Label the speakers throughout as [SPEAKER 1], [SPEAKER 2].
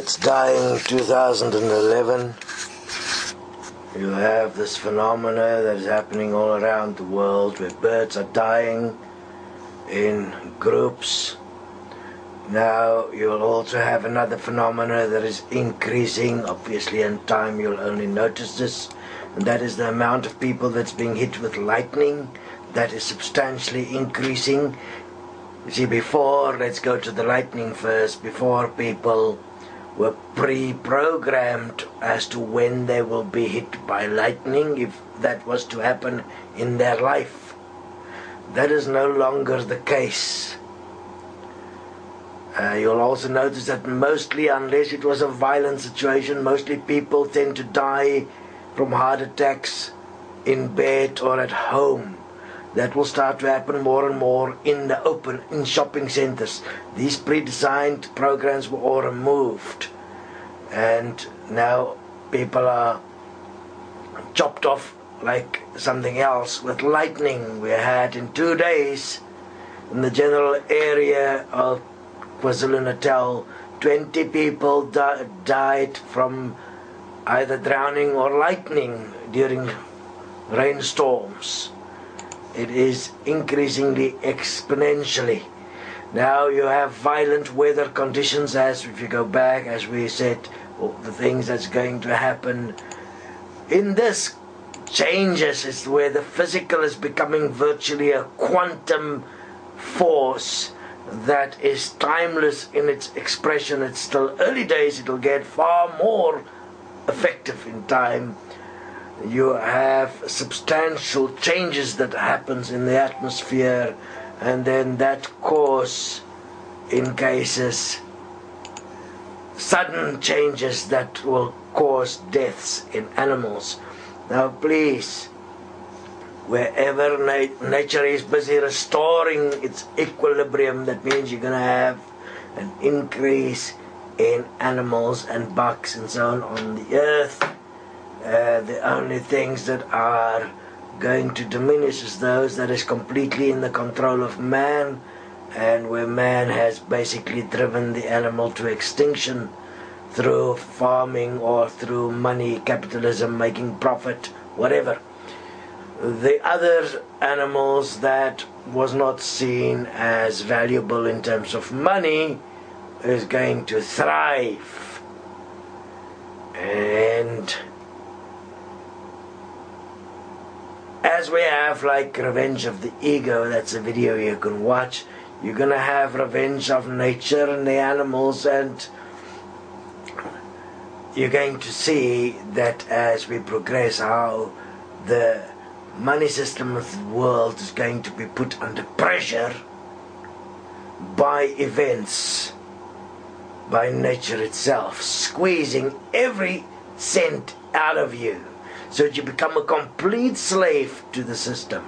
[SPEAKER 1] It's dying 2011. You have this phenomena that is happening all around the world where birds are dying in groups. Now you'll also have another phenomena that is increasing. Obviously in time you'll only notice this, and that is the amount of people that's being hit with lightning. That is substantially increasing. You see, before, let's go to the lightning first, before people were pre-programmed as to when they will be hit by lightning, if that was to happen in their life. That is no longer the case. You'll also notice that mostly, unless it was a violent situation, mostly people tend to die from heart attacks in bed or at home. That will start to happen more and more in the open, in shopping centers. These pre-designed programs were all removed, and now people are chopped off like something else with lightning. We had in 2 days in the general area of KwaZulu-Natal, 20 people died from either drowning or lightning during rainstorms. It is increasingly exponentially. Now you have violent weather conditions, as if you go back, as we said, the things that's going to happen. In this changes is where the physical is becoming virtually a quantum force that is timeless in its expression. It's still early days, it'll get far more effective in time. You have substantial changes that happens in the atmosphere, and then that cause, in cases, sudden changes that will cause deaths in animals. Now please, wherever nature is busy restoring its equilibrium, that means you're going to have an increase in animals and bugs and so on the earth. The only things that are going to diminish is those that is completely in the control of man, and where man has basically driven the animal to extinction through farming or through money, capitalism, making profit, whatever. The other animals that was not seen as valuable in terms of money is going to thrive. And as we have like Revenge of the Ego, that's a video you can watch, you're going to have revenge of nature and the animals, and you're going to see that as we progress how the money system of the world is going to be put under pressure by events, by nature itself, squeezing every cent out of you, so that you become a complete slave to the system,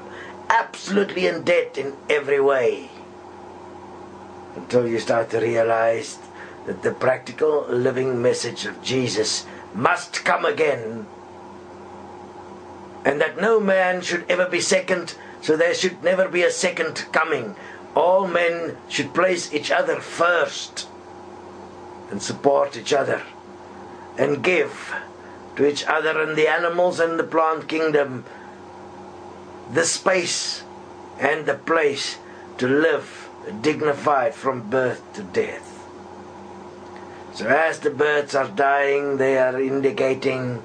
[SPEAKER 1] absolutely in debt in every way, until you start to realize that the practical living message of Jesus must come again, and that no man should ever be second, so there should never be a second coming. All men should place each other first and support each other and give to each other and the animals and the plant kingdom the space and the place to live dignified from birth to death. So as the birds are dying, they are indicating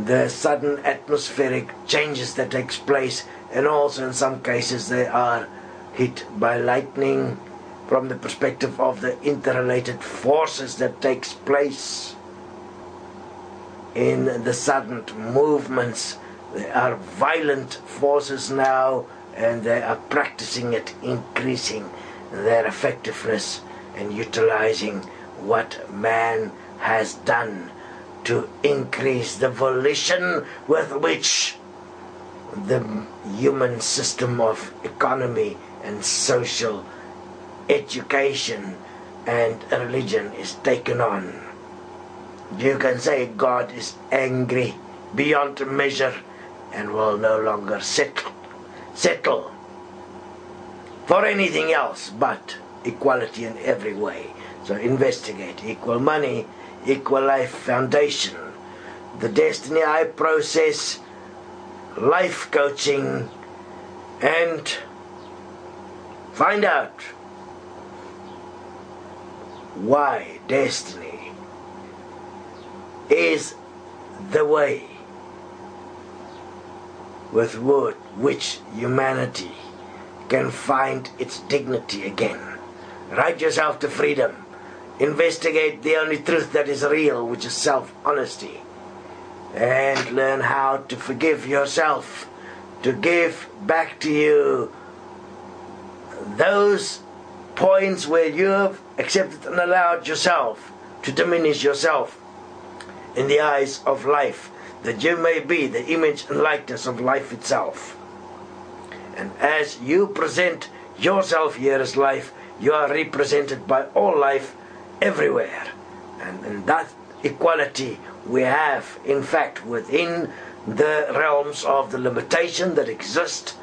[SPEAKER 1] the sudden atmospheric changes that takes place, and also in some cases they are hit by lightning from the perspective of the interrelated forces that takes place in the sudden movements. They are violent forces now, and they are practicing it, increasing their effectiveness and utilizing what man has done to increase the volition with which the human system of economy and social education and religion is taken on. You can say God is angry beyond measure and will no longer settle for anything else but equality in every way. So investigate. Equal money, equal life foundation. The Destiny I process, life coaching, and find out why Destiny is the way with which humanity can find its dignity again. Write yourself to freedom. Investigate the only truth that is real, which is self-honesty. And learn how to forgive yourself, to give back to you those points where you have accepted and allowed yourself to diminish yourself in the eyes of life, that you may be the image and likeness of life itself. And as you present yourself here as life, you are represented by all life everywhere. And in that equality we have, in fact, within the realms of the limitation that exist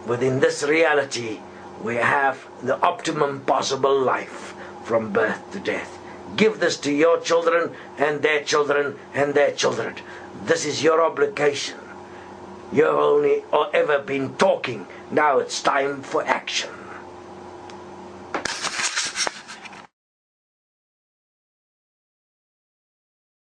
[SPEAKER 1] within this reality, we have the optimum possible life from birth to death. Give this to your children and their children and their children. This is your obligation. You've only ever been talking. Now it's time for action.